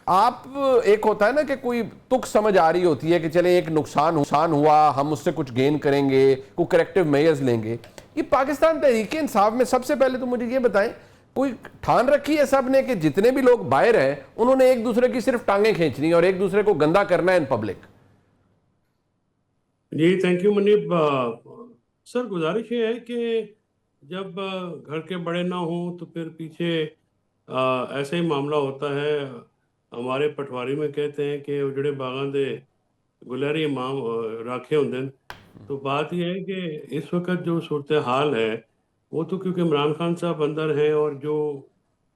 آپ ایک ہوتا ہے نا کہ کوئی تک سمجھ آ رہی ہوتی ہے کہ چلے ایک نقصان ہوا, ہم اس سے کچھ گین کریں گے, کوئی کریکٹیو میئرز لیں گے. یہ پاکستان تحریک انصاف میں سب سے پہلے تو مجھے یہ بتائیں, کوئی ٹھان رکھی ہے سب نے کہ جتنے بھی لوگ باہر ہیں انہوں نے ایک دوسرے کی صرف ٹانگیں کھینچنی اور ایک دوسرے کو گندا کرنا ہے ان پبلک؟ جی تھینک یو منیب. سر گزارش یہ ہے کہ جب گھر کے بڑے نہ ہوں تو پھر پیچھے ایسا ہی معاملہ ہوتا ہے. ہمارے پٹواری میں کہتے ہیں کہ اجڑے باغاں دے گلہری امام راکھے ہوندے. تو بات یہ ہے کہ اس وقت جو صورتحال ہے وہ تو کیونکہ عمران خان صاحب اندر ہیں اور جو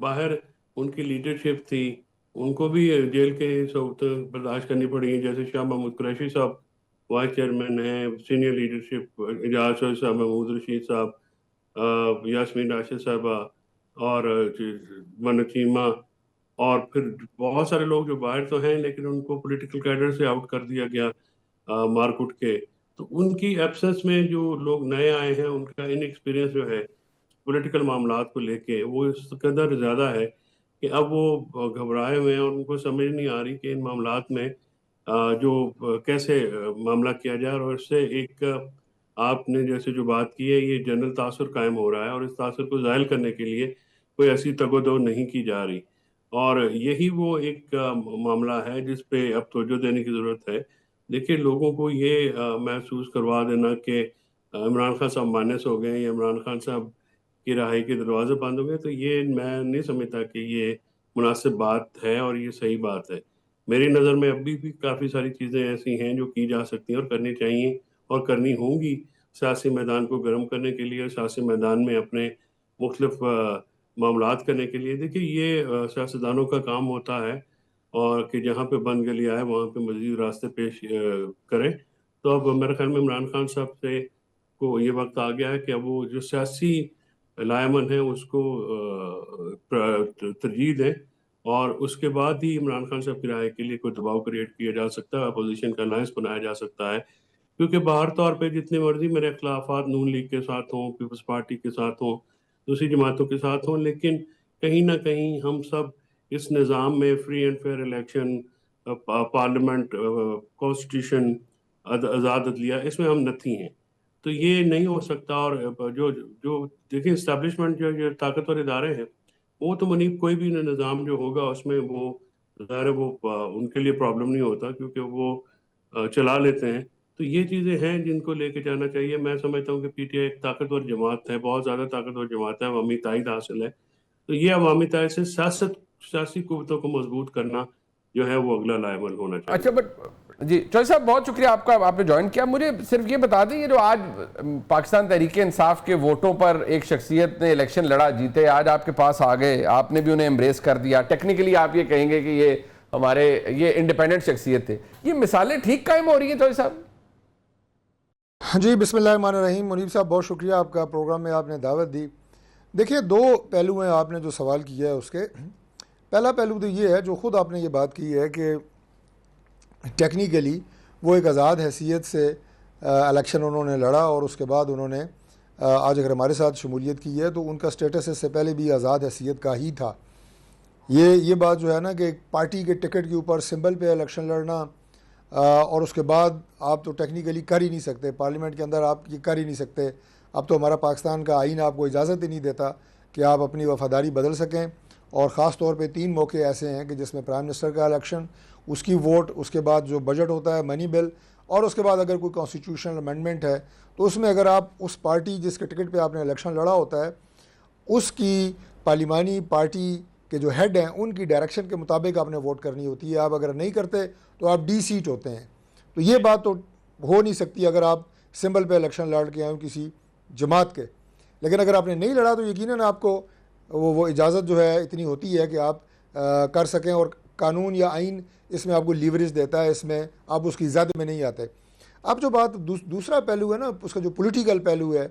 باہر ان کی لیڈرشپ تھی ان کو بھی جیل کے صورتیں برداشت کرنی پڑی ہیں. جیسے شاہ محمود قریشی صاحب وائس چیئرمین ہیں, سینئر لیڈرشپ اعجاز صاحب, محمود رشید صاحب, یاسمین راشد صاحبہ اور منچیمہ, اور پھر بہت سارے لوگ جو باہر تو ہیں لیکن ان کو پولیٹیکل کیڈر سے آؤٹ کر دیا گیا مار کٹ کے. تو ان کی ایبسنس میں جو لوگ نئے آئے ہیں ان کا ان ایکسپیرینس جو ہے پولیٹیکل معاملات کو لے کے وہ اس قدر زیادہ ہے کہ اب وہ گھبرائے ہوئے ہیں اور ان کو سمجھ نہیں آ رہی کہ ان معاملات میں جو کیسے معاملہ کیا جائے. اور اس سے ایک آپ نے جیسے جو بات کی ہے یہ جنرل تاثر قائم ہو رہا ہے اور اس تاثر کو ظاہر کرنے کے لیے کوئی ایسی تگ و دو نہیں کی جا رہی. اور یہی وہ ایک معاملہ ہے جس پہ اب توجہ دینے کی ضرورت ہے. دیکھیے لوگوں کو یہ محسوس کروا دینا کہ عمران خان صاحب مانس ہو گئے یا عمران خان صاحب کی رہائی کے دروازے بند ہو گئے, تو یہ میں نہیں سمجھتا کہ یہ مناسب بات ہے اور یہ صحیح بات ہے. میری نظر میں ابھی بھی کافی ساری چیزیں ایسی ہیں جو کی جا سکتی ہیں اور کرنی چاہیے اور کرنی ہوں گی سیاسی میدان کو گرم کرنے کے لیے, سیاسی میدان میں اپنے مختلف معاملات کرنے کے لیے. دیکھیے یہ سیاستدانوں کا کام ہوتا ہے اور کہ جہاں پہ بند گلی آئے وہاں پہ مزید راستے پیش کریں. تو اب میرے خیال میں عمران خان صاحب سے کو یہ وقت آ گیا ہے کہ اب وہ جو سیاسی لائمن ہے اس کو ترجیح دیں اور اس کے بعد ہی عمران خان صاحب کی رہائی کے لیے کوئی دباؤ کریٹ کیا جا سکتا ہے, اپوزیشن کا الائنس بنایا جا سکتا ہے. کیونکہ باہر طور پہ جتنے مرضی میرے اختلافات نون لیگ کے ساتھ ہوں, پیپلز پارٹی کے ساتھ ہوں, دوسری جماعتوں کے ساتھ ہوں, لیکن کہیں نہ کہیں ہم سب اس نظام میں free and fair election, parliament, constitution, آزاد عدلیہ, اس میں ہم نتھی ہیں. تو یہ نہیں ہو سکتا. اور جو دیکھیں اسٹیبلشمنٹ جو طاقتور ادارے ہیں وہ تو منیب کوئی بھی نظام جو ہوگا اس میں وہ ظاہر ہے وہ ان کے لیے پرابلم نہیں ہوتا کیونکہ وہ چلا لیتے ہیں. تو یہ چیزیں ہیں جن کو لے کے جانا چاہیے. میں سمجھتا ہوں کہ پی ٹی آئی ایک طاقتور جماعت ہے, بہت زیادہ طاقتور جماعت ہے, عوامی تائید حاصل ہے. تو یہ عوامی تائید سے سیاسی قوتوں کو مضبوط کرنا جو ہے وہ اگلا لائمن ہونا چاہیے. اچھا جی چوہدری صاحب بہت شکریہ آپ کا, آپ نے جوائن کیا. مجھے صرف یہ بتا دیں یہ جو آج پاکستان تحریک انصاف کے ووٹوں پر ایک شخصیت نے الیکشن لڑا, جیتے, آج آپ کے پاس آ گئے, آپ نے بھی انہیں امبریس کر دیا, ٹیکنیکلی آپ یہ کہیں گے کہ یہ ہمارے یہ انڈیپینڈنٹ شخصیت تھے, یہ مثالیں ٹھیک قائم ہو رہی ہیں چوہدری صاحب؟ جی بسم اللہ الرحمن الرحیم. منیب صاحب بہت شکریہ آپ کا, پروگرام میں آپ نے دعوت دی. دیکھیے دو پہلو ہیں آپ نے جو سوال کیا ہے اس کے. پہلا پہلو تو یہ ہے جو خود آپ نے یہ بات کی ہے کہ ٹیکنیکلی وہ ایک آزاد حیثیت سے الیکشن انہوں نے لڑا اور اس کے بعد انہوں نے آج اگر ہمارے ساتھ شمولیت کی ہے تو ان کا سٹیٹس اس سے پہلے بھی آزاد حیثیت کا ہی تھا. یہ بات جو ہے نا کہ ایک پارٹی کے ٹکٹ کے اوپر سمبل پہ الیکشن لڑنا اور اس کے بعد آپ تو ٹیکنیکلی کر ہی نہیں سکتے, پارلیمنٹ کے اندر آپ یہ کر ہی نہیں سکتے. اب تو ہمارا پاکستان کا آئین آپ کو اجازت ہی نہیں دیتا کہ آپ اپنی وفاداری بدل سکیں. اور خاص طور پہ 3 موقع ایسے ہیں کہ جس میں پرائم منسٹر کا الیکشن, اس کی ووٹ, اس کے بعد جو بجٹ ہوتا ہے, منی بل, اور اس کے بعد اگر کوئی کانسٹیٹیوشنل امینڈمنٹ ہے تو اس میں اگر آپ اس پارٹی جس کے ٹکٹ پہ آپ نے الیکشن لڑا ہوتا ہے اس کی پارلیمانی پارٹی کے جو ہیڈ ہیں ان کی ڈائریکشن کے مطابق آپ نے ووٹ کرنی ہوتی ہے. آپ اگر نہیں کرتے تو آپ ڈی سیٹ ہوتے ہیں. تو یہ بات تو ہو نہیں سکتی اگر آپ سمبل پہ الیکشن لڑ کے آئیں کسی جماعت کے. لیکن اگر آپ نے نہیں لڑا تو یقیناً آپ کو وہ اجازت جو ہے اتنی ہوتی ہے کہ آپ کر سکیں, اور قانون یا آئین اس میں آپ کو لیوریج دیتا ہے, اس میں آپ اس کی زد میں نہیں آتے. اب جو بات دوسرا پہلو ہے نا اس کا جو پولیٹیکل پہلو ہے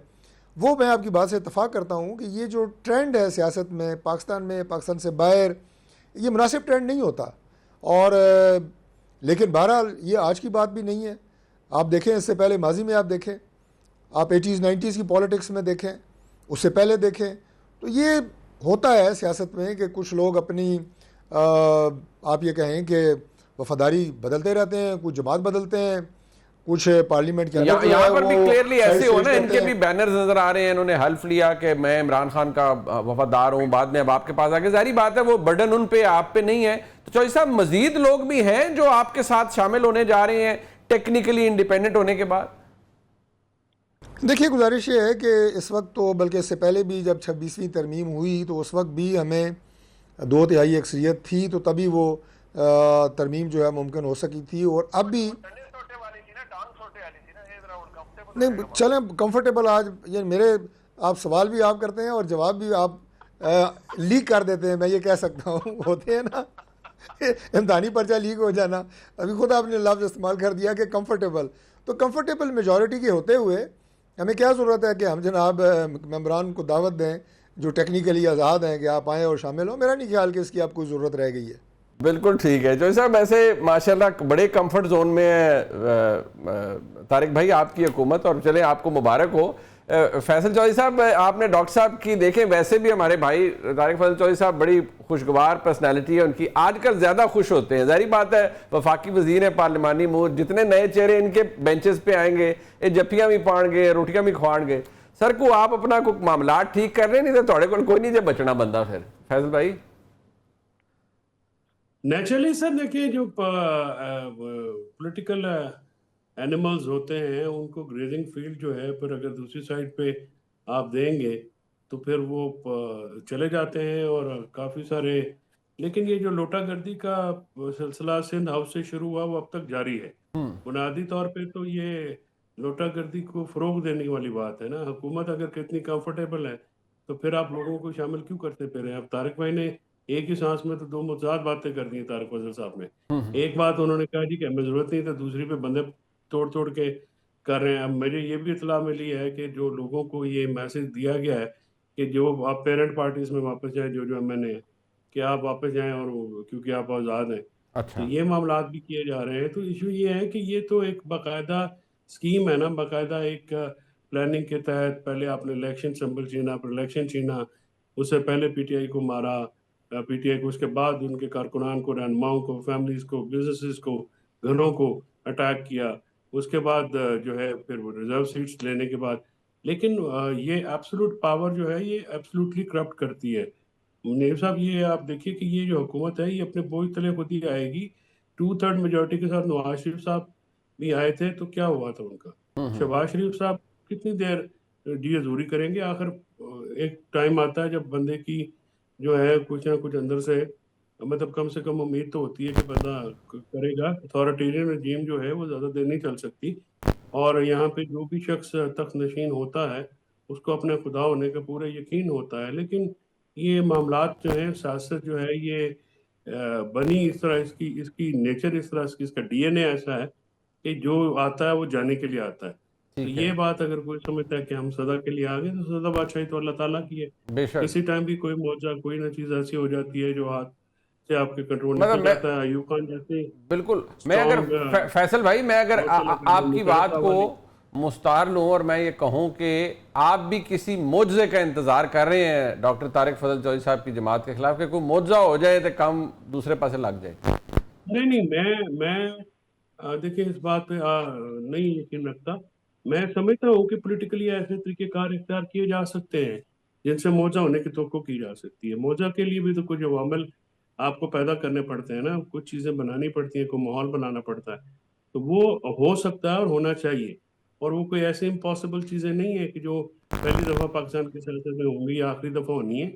وہ میں آپ کی بات سے اتفاق کرتا ہوں کہ یہ جو ٹرینڈ ہے سیاست میں پاکستان سے باہر, یہ مناسب ٹرینڈ نہیں ہوتا. اور لیکن بہرحال یہ آج کی بات بھی نہیں ہے. آپ دیکھیں اس سے پہلے ماضی میں آپ دیکھیں, آپ 80s 90s کی پالیٹکس میں دیکھیں, اس سے پہلے دیکھیں, تو یہ ہوتا ہے سیاست میں کہ کچھ لوگ اپنی آپ یہ کہیں کہ وفاداری بدلتے رہتے ہیں, کچھ جماعت بدلتے ہیں, کچھ پارلیمنٹ کے اندر جو یہاں ہے پر بھی وہ کلیئرلی ایسے سائڈ ہو نا, سوئچ ان کرتے کے ہیں. بھی بینرز نظر آ رہے ہیں, انہوں نے حلف لیا کہ میں عمران خان کا وفادار ہوں, بعد میں اب آپ کے پاس آگے ظاہری بات ہے وہ برڈن ان پہ آپ پہ نہیں ہے. تو چوہدری صاحب مزید لوگ بھی ہیں جو آپ کے ساتھ شامل ہونے جا رہے ہیں ٹیکنیکلی انڈیپینڈنٹ ہونے کے بعد؟ دیکھیے گزارش یہ ہے کہ اس وقت تو, بلکہ اس سے پہلے بھی جب 26ویں ترمیم ہوئی تو اس وقت بھی ہمیں 2/3 اکثریت تھی, تو تبھی وہ ترمیم جو ہے ممکن ہو سکی تھی. اور اب بھی نہیں چلیں کمفرٹیبل آج یہ میرے آپ سوال بھی آپ کرتے ہیں اور جواب بھی آپ لیک کر دیتے ہیں, میں یہ کہہ سکتا ہوں, ہوتے ہیں نا امتحانی پرچہ لیک ہو جانا. ابھی خود آپ نے لفظ استعمال کر دیا کہ کمفرٹیبل, تو کمفرٹیبل میجورٹی کے ہوتے ہوئے ہمیں کیا ضرورت ہے کہ ہم جناب ممبران کو دعوت دیں جو ٹیکنیکلی آزاد ہیں کہ آپ آئیں اور شامل ہوں. میرا نہیں خیال کہ اس کی آپ کوئی ضرورت رہ گئی ہے. بالکل ٹھیک ہے چوہدری صاحب, ایسے ماشاءاللہ بڑے کمفرٹ زون میں ہے طارق بھائی آپ کی حکومت, اور چلیں آپ کو مبارک ہو. فیصل چوہدری صاحب, آپ نے ڈاکٹر صاحب کی دیکھیں, ویسے بھی ہمارے بھائی طارق فیصل چوہدری صاحب بڑی خوشگوار پرسنالٹی ہے ان کی, آج کل زیادہ خوش ہوتے ہیں, ظاہری بات ہے وفاقی وزیر ہیں پارلیمانی امور, جتنے نئے چہرے ان کے بینچز پہ آئیں گے یہ جفیاں بھی پان گے روٹیاں بھی کھوان گے. سر کو آپ اپنا کوئی معاملات ٹھیک کر رہے نہیں تو تھوڑے کو کوئی نہیں جب بچنا بندہ. پھر فیصل بھائی نیچرلی سر دیکھیے جو پولیٹیکل اینیملز ہوتے ہیں ان کو گریزنگ فیلڈ جو ہے پھر اگر دوسری سائڈ پہ آپ دیں گے تو پھر وہ چلے جاتے ہیں, اور کافی سارے, لیکن یہ جو لوٹا گردی کا سلسلہ سندھ ہاؤس سے شروع ہوا وہ اب تک جاری ہے. بنیادی طور پہ تو یہ لوٹا گردی کو فروغ دینے والی بات ہے نا. حکومت اگر کتنی کمفرٹیبل ہے تو پھر آپ لوگوں کو شامل کیوں کرتے پھر رہے ہیں؟ اب طارق بھائی نے ایک ہی سانس میں تو دو متضاد باتیں کر دی ہیں. طارق فضل صاحب نے ایک بات انہوں نے کہا جی کہ ہمیں ضرورت نہیں, تو دوسری پہ بندے توڑ کے کر رہے ہیں. اب مجھے یہ بھی اطلاع ملی ہے کہ جو لوگوں کو یہ میسج دیا گیا ہے کہ جو آپ پیرنٹ پارٹیز میں واپس جائیں, جو ایم این اے ہیں, کہ آپ واپس جائیں اور کیونکہ آپ آزاد ہیں, تو یہ معاملات بھی کیے جا رہے ہیں. تو ایشو یہ ہے کہ یہ تو ایک باقاعدہ اسکیم ہے نا, باقاعدہ ایک پلاننگ کے تحت. پہلے آپ نے الیکشن سمبل چھینا, پھر الیکشن چھینا, اس سے پہلے پی ٹی آئی کو مارا, پی ٹی آئی کو, اس کے بعد ان کے کارکنان کو, رہنماؤں کو, فیملیز کو, بزنسز کو, گھروں کو اٹیک کیا. اس کے بعد جو ہے پھر وہ ریزرو سیٹس لینے کے بعد, لیکن یہ ایبسولوٹ پاور جو ہے یہ ایبسولوٹلی کرپٹ کرتی ہے. منیر صاحب یہ آپ دیکھیے کہ یہ جو حکومت ہے یہ اپنے بوجھ تلے خود ہی آئے گی. 2/3 میجورٹی کے ساتھ نواز شریف صاحب بھی آئے تھے تو کیا ہوا تھا ان کا؟ شہباز شریف صاحب کتنی دیر جی حضوری کریں گے؟ آخر ایک ٹائم آتا ہے جب بندے کی جو ہے کچھ نہ کچھ اندر سے, مطلب کم سے کم امید تو ہوتی ہے کہ بندہ کرے گا. اتھارٹیرین رجیم جو ہے وہ زیادہ دیر نہیں چل سکتی, اور یہاں پہ جو بھی شخص تخت نشین ہوتا ہے اس کو اپنے خدا ہونے کا پورا یقین ہوتا ہے. لیکن یہ معاملات جو ہیں, سیاست جو ہے یہ بنی اس طرح, اس کی نیچر اس طرح, اس کا ڈی این اے ایسا ہے کہ جو آتا ہے وہ جانے کے لیے آتا ہے. تو یہ بات اگر کوئی سمجھتا ہے کہ ہم سدا کے لیے آ گئے, تو سدا بادشاہی تو اللہ تعالیٰ کی ہے. بے شک, کسی ٹائم بھی کوئی معجزہ, کوئی نہ چیز ایسی ہو جاتی ہے جو ہاتھ سے آپ کے کنٹرول نکل جاتا ہے. ایوب خان جیسے بالکل. میں اگر فیصل بھائی, میں اگر آپ کی بات کو مستعار لوں اور میں یہ کہوں کہ آپ بھی کسی معجزے کا انتظار کر رہے ہیں ڈاکٹر طارق فضل چوہدری صاحب کی جماعت کے خلاف, کہ کوئی معجزہ ہو جائے تو کام دوسرے پاسے لگ جائے. نہیں, میں دیکھیں اس بات پہ نہیں یقین رکھتا. میں سمجھتا ہوں کہ پولیٹیکلی ایسے طریقے کار اختیار کیے جا سکتے ہیں جن سے معجزہ ہونے کی توقع کی جا سکتی ہے. معجزہ کے لیے بھی تو کچھ عوامل آپ کو پیدا کرنے پڑتے ہیں نا, کچھ چیزیں بنانی پڑتی ہیں, کوئی ماحول بنانا پڑتا ہے. تو وہ ہو سکتا ہے اور ہونا چاہیے, اور وہ کوئی ایسے امپاسبل چیزیں نہیں ہیں کہ جو پہلی دفعہ پاکستان کی سیاست میں ہوں گی یا آخری دفعہ ہونی ہے.